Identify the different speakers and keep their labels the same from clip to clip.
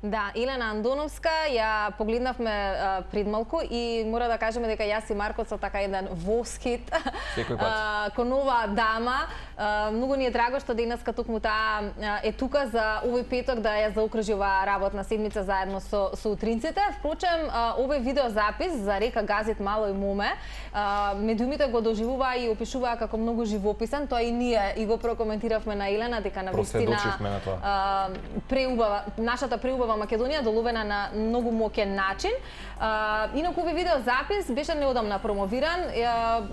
Speaker 1: Да, Елена Андоновска ја погледнавме пред малку и мора да кажеме дека јас и Марко со така еден восхит кон ова дама. Многу ни е драго што денеска токму таа е тука за овој петок да ја заокружи оваа работна седмица заедно со утринците. Впрочем, овој видеозапис за Река Газит Мало и Моме, медиумите го доживуваа и опишуваа како многу живописен. Тоа и ние и го прокоментиравме на Елена дека навистина преубава нашата преубава Македонија доловена на многу моќен начин. Инаку овој видеозапис беше неодамна промовиран,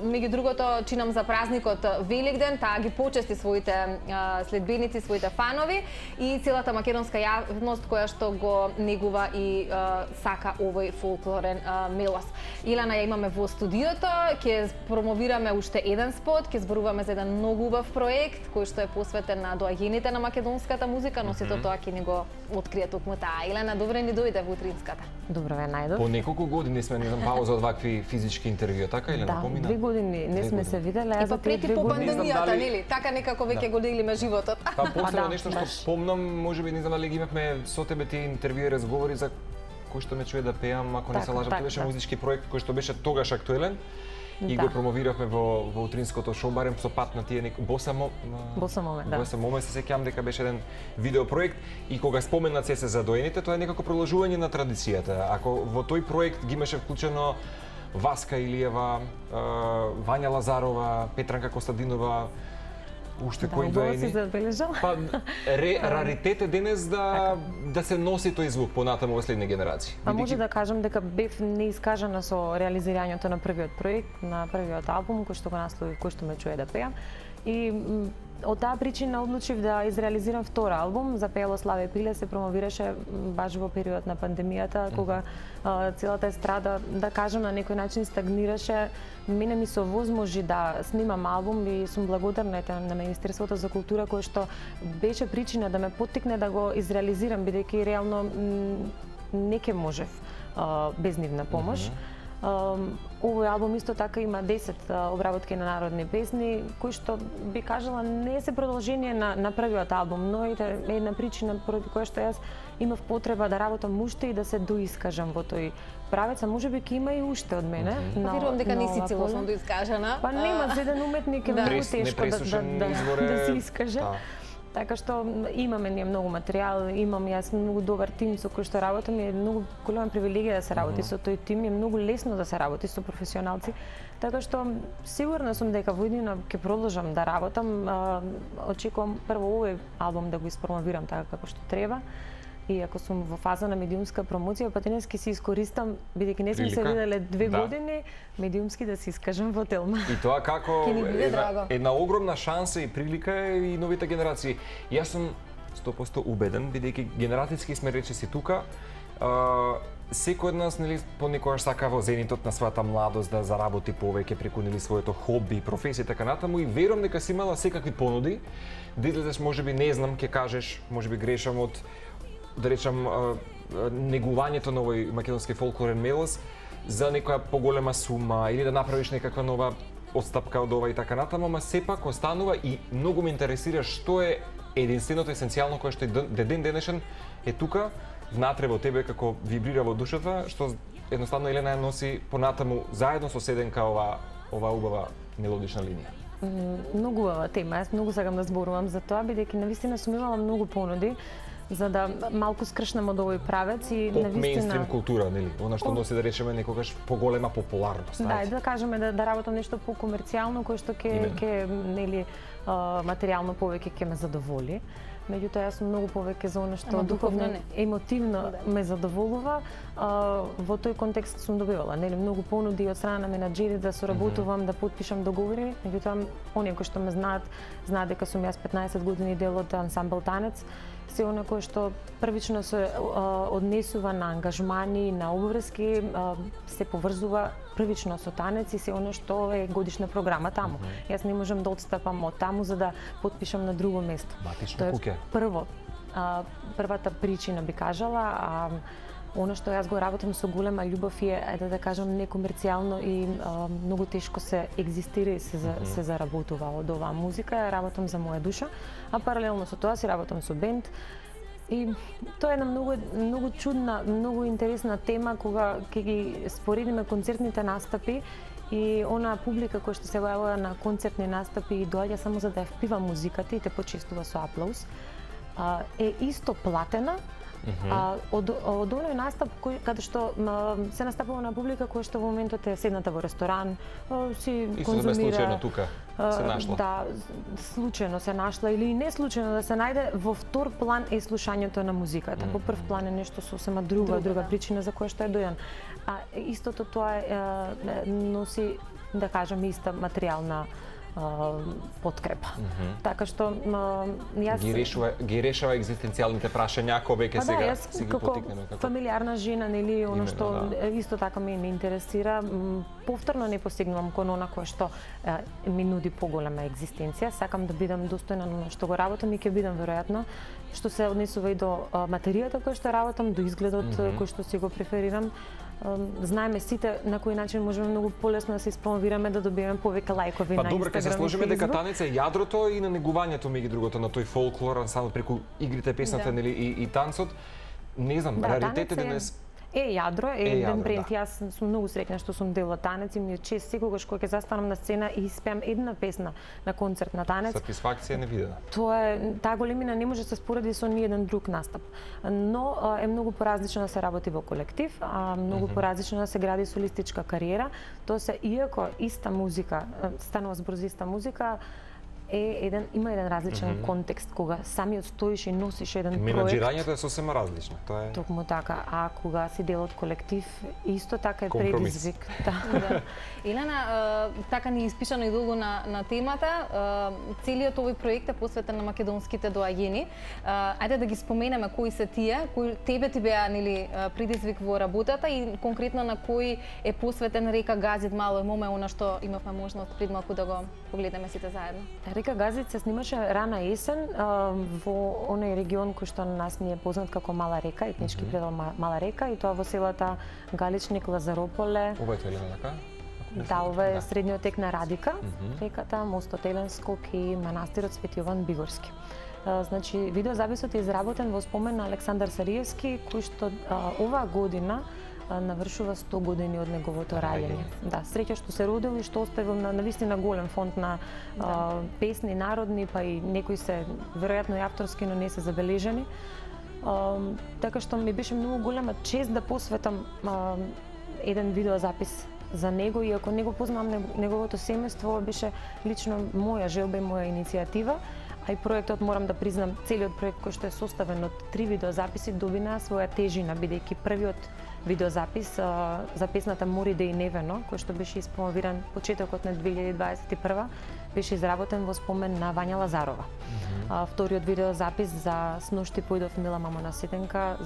Speaker 1: меѓу другото чинам за празникот Великден, таа ги почести своите следбеници, своите фанови и целата македонска јавност која што го негува и сака овој фолклорен мелос. Елена ја имаме во студиото, ќе промовираме уште еден спот, ќе зборуваме за еден многу убав проект кој што е посветен на доаѓените на македонската музика, но сето тоа ќе ни го открие токму таа. Елена, добре ни дојде во утринската.
Speaker 2: Добро ве најдов.
Speaker 3: По неколку години сме не знам пауза од вакви физички интервјуа, така или напомина?
Speaker 2: Да, 2 години не сме се виделе,
Speaker 1: а за прети по пандемијата, нели? Така некако веќе го делиме животот.
Speaker 3: Па последно нешто што помнам, можеби не знам дали ги имавме со тебе тие интервјуи и разговори за кој што ме чуе да пеам, ако не се лажам, тоа беше музички проект кој што беше тогаш актуелен. И го промовиравме во утринското шоу, барем со пат на тие Боса Моме, Боса Моме се сеќавам дека беше еден видеопроект и кога споменат се за доените, тоа е некако продолжување на традицијата. Ако во тој проект ги имаше вклучено Васка Илиева, Вања Лазарова, Петранка Костадинова, уште кои доени. Па раритет е денес да се носи тој звук понатаму во следни генерации.
Speaker 2: Па може да кажам дека бев неискажана со реализирањето на првиот проект, на првиот албум кој што го насловив, кој што ме чуе да пеам. И од таа причина одлучив да изреализирам втор албум. За Пеело Славе Пиле се промовираше баш во период на пандемијата, кога целата естрада, да кажам, на некој начин стагнираше. Мене ми се овозможи да снимам албум и сум благодарна на Министерството за култура кој што беше причина да ме поттикне да го изреализирам, бидејќи реално не ке можев без нивна помош. Овој албум исто така има 10 обработки на народни песни, кои што би кажала не се продолжение на првиот албум, но е една причина поради која што јас имав потреба да работам уште и да се доискажам во тој правец, а можеби ќе има и уште од мене.
Speaker 1: Верувам дека не си целосно доискажана.
Speaker 2: Па нема, за еден уметник е многу тешко да се искаже. Така што имаме ние многу материјал, имам јас многу добар тим со кој што работам и е многу голема привилегија да се работи со тој тим, е многу лесно да се работи со професионалци. Така што сигурна сум дека во иднина ќе продолжам да работам. Очекувам прво овој албум да го испромовирам така како што треба. И ако сум во фаза на медиумска промоција, па денес ќе се искористам, бидејќи не сме се виделе 2 години, медиумски да се искажам во Телма.
Speaker 3: И тоа како една огромна шанса и прилика и новите генерации. Јас сум 100% убеден, бидејќи генерацијски сме речиси тука, секој од нас нели понекогаш сака во зенитот на својата младост да заработи повеќе преку нели своето хобби, професија така натаму и верувам дека си имала секакви понуди. Да излезеш, можеби не знам, ќе кажеш, можеби грешам од да речам негувањето на овој македонски фолклорен мелос за некоја поголема сума или да направиш некаква нова отстапка од ова и така натаму, ама сепак останува и многу ме интересира што е единственото есенцијално кое што ден денешен е тука внатре во тебе како вибрира во душата, што едноставно Елена ја носи понатаму заедно со седенка ова убава мелодична линија.
Speaker 2: Многу убава тема, јас многу сакам да зборувам за тоа, бидејќи навистина сум имала многу понуди за да малку скршнем од овој правец и навистина
Speaker 3: мејнстрим култура, нели? Она што носи да речеме некогаш поголема популарност.
Speaker 2: Да кажеме да работам нешто покомерцијално кој што ќе нели материјално повеќе ќе ме задоволи. Меѓутоа јас сум многу повеќе за она што духовно, емотивно ме задоволува. Во тој контекст сум добивала нели многу понуди од страна на менаџери да соработувам, да потпишам договори. Меѓутоа оние кои што ме знаат дека сум јас 15 години дел од ансамбл Танец. Се оно кое што првично се однесува на ангажмани, на обврски, се поврзува првично со танец и се оно што е годишна програма таму. Јас не можам да отстапам од таму за да потпишам на друго место.
Speaker 3: Матично куќе.
Speaker 2: Првата причина би кажала, Оно што јас го работам со голема љубов е да кажам некомерцијално и многу тешко се екзистира и се заработува од оваа музика. Работам за моја душа, а паралелно со тоа си работам со бенд И тоа е една многу чудна, многу интересна тема кога ќе ги споредиме концертните настапи и она публика која што се јавува на концертни настапи и доаѓа само за да ја впива музиката и те почестува со аплауз, е исто платена. Од оној настап каде што се настапува на публика која што во моментот е седната во ресторан, си конзумира. И
Speaker 3: случајно тука се нашла.
Speaker 2: Да, случајно се нашла или не случајно да се најде, во втор план е слушањето на музиката. Во прв план е нешто сосема друга причина за која што е дојан. А истото тоа носи, да кажам, иста материјална подкрепа. Така што јас
Speaker 3: ги решава екзистенцијалните прашања ако веќе сега си ги потикнеме
Speaker 2: како фамилиарна жена, нели, она што исто така ме интересира, повторно не постигнувам кон она кој што ми нуди поголема екзистенција. Сакам да бидам достојна на она што го работам и ќе бидам веројатно, што се однесува и до материјата која што работам, до изгледот кој што си го преферирам. Знаеме сите на кој начин можеме многу полесно да се испромовираме, да добиеме повеќе лајкови на Инстаграм.
Speaker 3: Добро, ќе се сложиме дека танец е јадрото и на негувањето меѓу другото на тој фолклор, само преку игрите, песната, нели, и танцот. Не знам, раритет е денес.
Speaker 2: Е јадро, еден бренд. Јас сум многу среќна што сум дел од танец и ми е чест секогаш кога ќе застанам на сцена и испеам една песна на концерт на танец.
Speaker 3: Сатисфакција невидена.
Speaker 2: Тоа е, таа големина не може да се спореди со ни еден друг настап. Но е многу поразлично да се работи во колектив, многу поразлично да се гради солистичка кариера. Тоа се, иако иста музика, станува збор за иста музика, има еден различен контекст кога самиот стоиш и носиш еден проект.
Speaker 3: Менаџирањето е сосема различно, тоа е.
Speaker 2: Токму така, а кога си дел од колектив, исто така е предизвик.
Speaker 1: Да. Елена, така ни испишано и долго на темата. Целиот овој проект е посветен на македонските доаѓени. Ајде да ги споменеме кои се тие, кои тебе ти беа, нели, предизвик во работата и конкретно на кој е посветен Река Газит, мало е моме, она што имавме можност пред малку да го погледнеме сите заедно.
Speaker 2: Река Газит се снимаше рана есен во оној регион кој што на нас ни е познат како Мала Река, етнички предел Мала Река, и тоа во селата Галичник, Лазарополе.
Speaker 3: Ова е Елена, така?
Speaker 2: Да, ова е средниот тек на Радика, реката, мостот Еленскок и манастирот Свети Јован Бигорски. Значи, видеозаписот е изработен во спомен на Александар Сариевски, кој што оваа година навршува 100 години од неговото раѓање. Да, среќа што се родил и што оставил на навистина голем фонд на песни народни, па и некои се веројатно и авторски, но не се забележани. Така што ми беше многу голема чест да посветам еден видеозапис за него, иако не го познавам неговото семејство, беше лично моја желба и моја иницијатива. А и проектот, морам да признам, целиот проект кој што е составен од 3 видеозаписи добина своја тежина, бидејќи првиот видеозапис за песната Мориде и Невено, кој што беше испромовиран почетокот на 2021, беше изработен во спомен на Вања Лазарова. Вториот видеозапис за Сношти појдов мила мамо на Сетенка,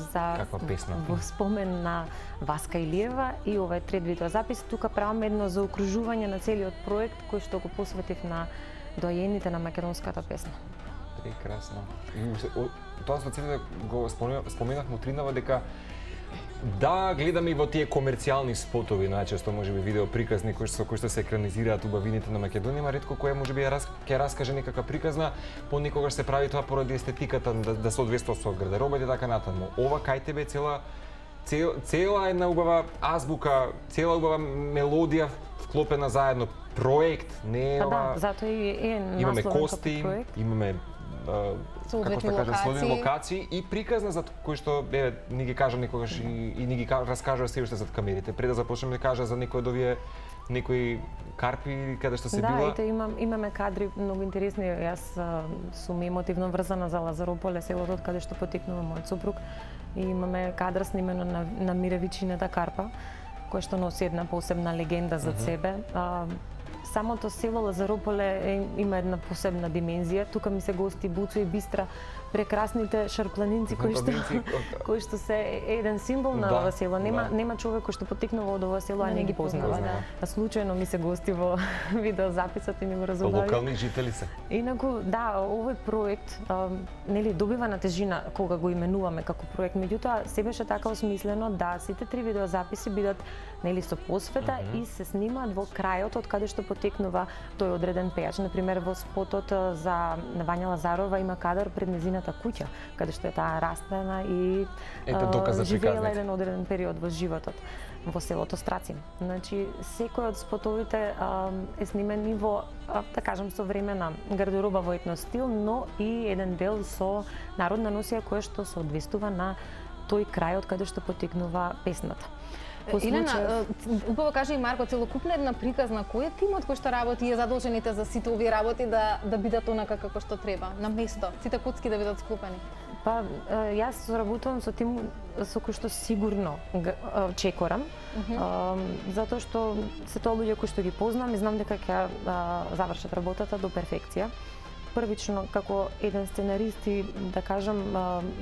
Speaker 2: во спомен на Васка Илиева, и ова е трет видеозапис. Тука правам едно заокружување на целиот проект кој што го посветив на доајените на македонската песна.
Speaker 3: Прекрасно. Тоа со целите го споменавме утринава дека да, гледаме и во тие комерцијални спотови, најчесто можеби видео приказни кои што се екранизираат убавините на Македонија, ма ретко која можеби ќе раскаже некака приказна, понекогаш се прави тоа поради естетиката да се одвесува со гардеробата и така натаму. Ова кај тебе цела една убава азбука, цела убава мелодија вклопена заедно, проект, не е ова.
Speaker 2: Да, затоа и е
Speaker 3: имаме костим, имаме како што кажа, следни локации и приказна за кој што ни ги кажа некогаш и ни ги раскажува се уште зад камерите. Пред да започнеме да кажа за некој од овие некои карпи каде што се била.
Speaker 2: Да, имаме кадри многу интересни. Јас сум емотивно врзана за Лазарополе, селото каде што потекнува мојот сопруг, и имаме кадр снимено на Миревичината карпа, кој што носи една посебна легенда за себе. Самото село Лазарополе има една посебна димензија. Тука ми се гости Буцо и Бистра, прекрасните шарпланинци кои што се еден символ на ова село. Нема човек кој што потекнува од ова село, а не ги познава. Случајно ми се гости во видеозаписот и ми го разобрави.
Speaker 3: Локални жители се.
Speaker 2: Инаку, да, овој проект нели добива на тежина кога го именуваме како проект, меѓутоа се беше така осмислено да сите 3 видеозаписи бидат нели со посвета и се снимаат во крајот од каде што потекнува тој одреден пејач. Например, во спотот за Вања Лазарова има кадар пред незината куќа, каде што е таа растена и живеела еден одреден период во животот во селото Страцин. Значи, секој од спотовите е снимен и во, да кажам, современа гардероба во етно стил, но и еден дел со народна носија која што се одвестува на тој крај од каде што потекнува песната.
Speaker 1: Илена, убаво кажа и Марко, целокупна една приказна, кој е тимот кој што работи и е задолжените за сите овие работи да бидат онака како што треба, на место, сите коцки да бидат склопени?
Speaker 2: Па, јас работувам со тим со кој што сигурно чекорам, затоа што се тоа луѓе кои што ги познам и знам дека ќе завршат работата до перфекција. Првично, како еден сценарист и, да кажам,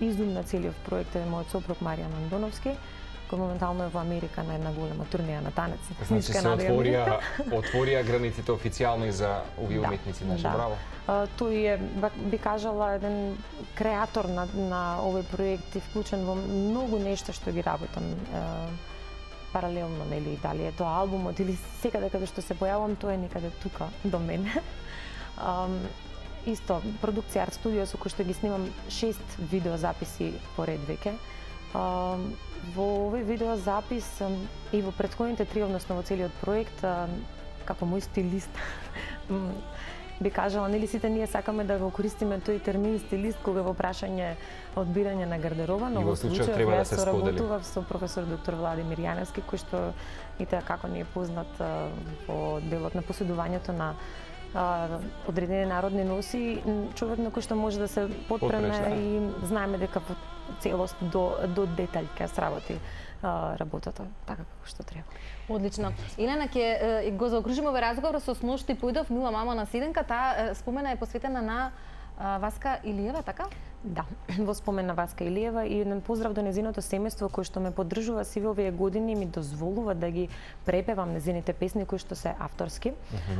Speaker 2: изум на целиот проект е мојот сопруг Маријан Андоновски, кој моментално е во Америка на една голема турнеја на танец.
Speaker 3: Значи се отворија границите официјално и за овие уметници, наше браво.
Speaker 2: Тој е, би кажала, еден креатор на овој проект и вклучен во многу нешта што ги работам паралелно, нели, дали е тоа албумот или секаде каде што се појавам, тоа е некаде тука до мене. Исто, продукција Арт Студио со кој што ги снимам 6 видеозаписи поред веќе. Во овој видеозапис и во претходните 3, односно во целиот проект, како мој стилист, би кажала, нели сите ние сакаме да го користиме тој термин стилист кога во прашање одбирање на гардероба, но во случајот јас соработував со професор доктор Владимир Јаневски, кој што и како ни е познат во делот на поседувањето на одредени народни носи, човек на кој што може да се потпреме и знаеме дека во целост до детаљ ќе сработи работата така како што треба.
Speaker 1: Одлично. Елена, ќе го заокружиме овој разговор со Сношти Појдов, Мила мамо на седенка. Таа спомена е посветена на Васка Илиева, така?
Speaker 2: Да, во спомен на Васка Илиева и еден поздрав до незиното семејство кој што ме поддржува сиве овие години и ми дозволува да ги препевам незините песни кои што се авторски.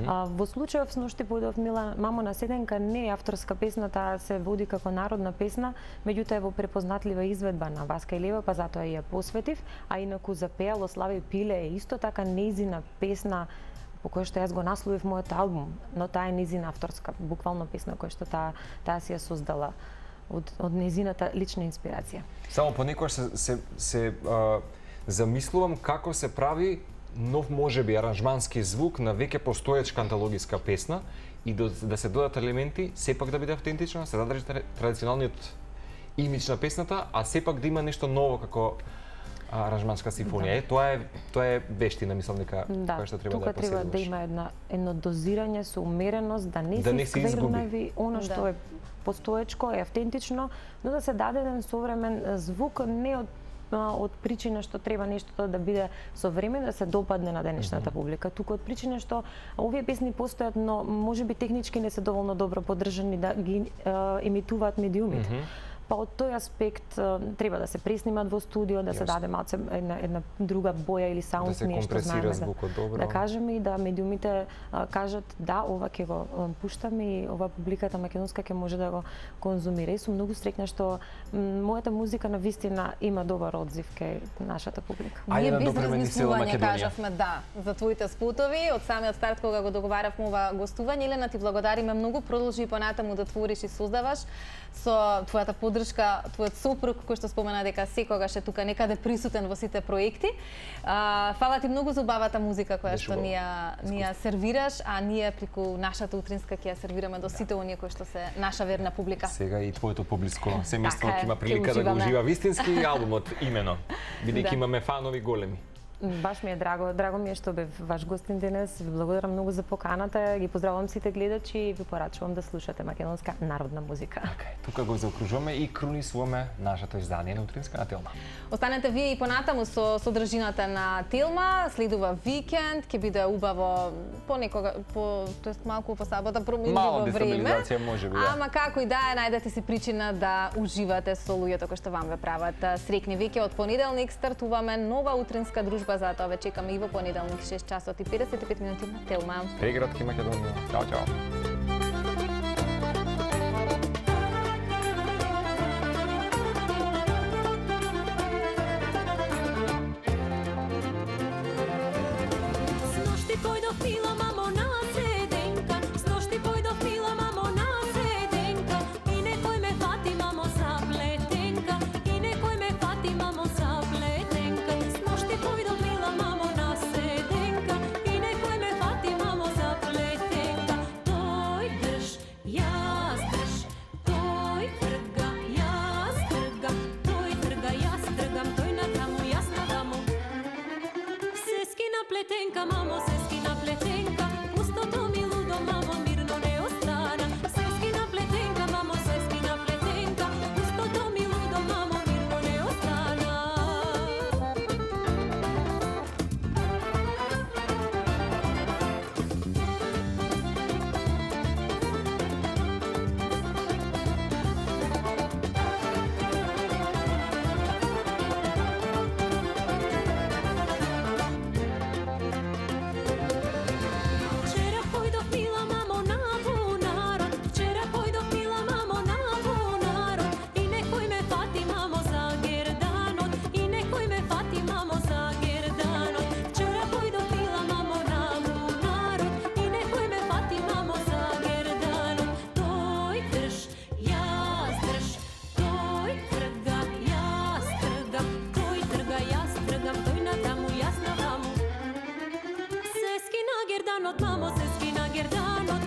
Speaker 2: Во случајов Сношти Појдов, Мила мамо на седенка не е авторска песна, таа се води како народна песна, меѓутоа е во препознатлива изведба на Васка Илиева, па затоа ја посветив, а инаку запеало Славе Пиле е исто така нејзина песна по која што јас го насловив мојот албум, но таа е нејзина авторска, буквално песна која што таа си ја создала од нејзината лична инспирација.
Speaker 3: Само понекогаш се замислувам како се прави нов можеби аранжмански звук на веќе постоечка антологиска песна и да се додат елементи, сепак да биде автентична, се задржи традиционалниот имидж на песната, а сепак да има нешто ново како аранжманска симфонија. Тоа е вештина, мислам дека која што треба да ја поседуваш. Тука
Speaker 2: треба да има едно дозирање со умереност, да не се сквернави она што е постоечко, е автентично, но да се даде еден современ звук, не од причина што треба нештото да биде современ, да се допадне на денешната публика. Туку од причина што овие песни постојат, но можеби технички не се доволно добро поддржани да ги емитуваат медиумите. Па од тој аспект треба да се преснимат во студио, да се даде малце една друга боја или саунд, нешто знаеме да кажеме и да медиумите кажат да, ова ќе го пуштаме и ова публиката македонска ќе може да го конзумира. И сум многу среќна што мојата музика на вистина има добар одзив кај нашата публика.
Speaker 1: Ние без размислување кажавме да за твоите спотови од самиот старт кога го договаравме ова гостување. Елена, ти благодариме многу, продолжи понатаму да твориш и создаваш со твојата поддршка, твојот сопруг кој што спомена дека секогаш е тука некаде присутен во сите проекти. Фала ти многу за убавата музика која што ни ја сервираш, а ние преку нашата утринска ќе ја сервираме до сите оние кои што се наша верна публика.
Speaker 3: Сега и твоето публиско семејство ќе има прилика да го ужива вистински албумот имено, бидејќи имаме фанови големи.
Speaker 2: Баш ми е драго ми е што бев ваш гостин денес. Ви благодарам многу за поканата. Ги поздравувам сите гледачи и ви порачувам да слушате македонска народна музика.
Speaker 3: Тука го заокружуваме и крунисуваме нашето издание на Утринска на Телма.
Speaker 1: Останете вие и понатаму со содржината на Телма. Следува викенд, ќе биде убаво тоест малку по сабота променливо време.
Speaker 3: Мала дестабилизација можеби, да.
Speaker 1: Ама како и да е, најдете си причина да уживате со луѓето кои што вам ве прават среќни. Веќе од понеделник стартуваме нова утринска дружба. Затоа ве чекаме и во понеделник 6 часот и 55 минути на Телма.
Speaker 3: Преградки Македонија. Чао, чао.
Speaker 4: Сношти појдов, Мила мамо на pletenka, mamo, seskina pletenka, pustото mi ludo, mamo, mirno ne ostana. Seskina pletenka, mamo, seskina pletenka, pustото mi ludo, mamo, mirno ne ostana. Včera pojdoh mila mamo na bunarod, včera pojdoh mila mamo na bunarod, i nekoj me fati mamo za gerdanot, i nekoj me fati mamo za gerdanot. Včera pojdoh mila mamo na bunarod, i nekoj me fati mamo za gerdanot. Toj drž, jaz drž, toj trga, jaz trgam, toj trga, jaz trgam, toj na damu, jaz na damu. Seskina gerdanot, mamo, seskina gerdanot,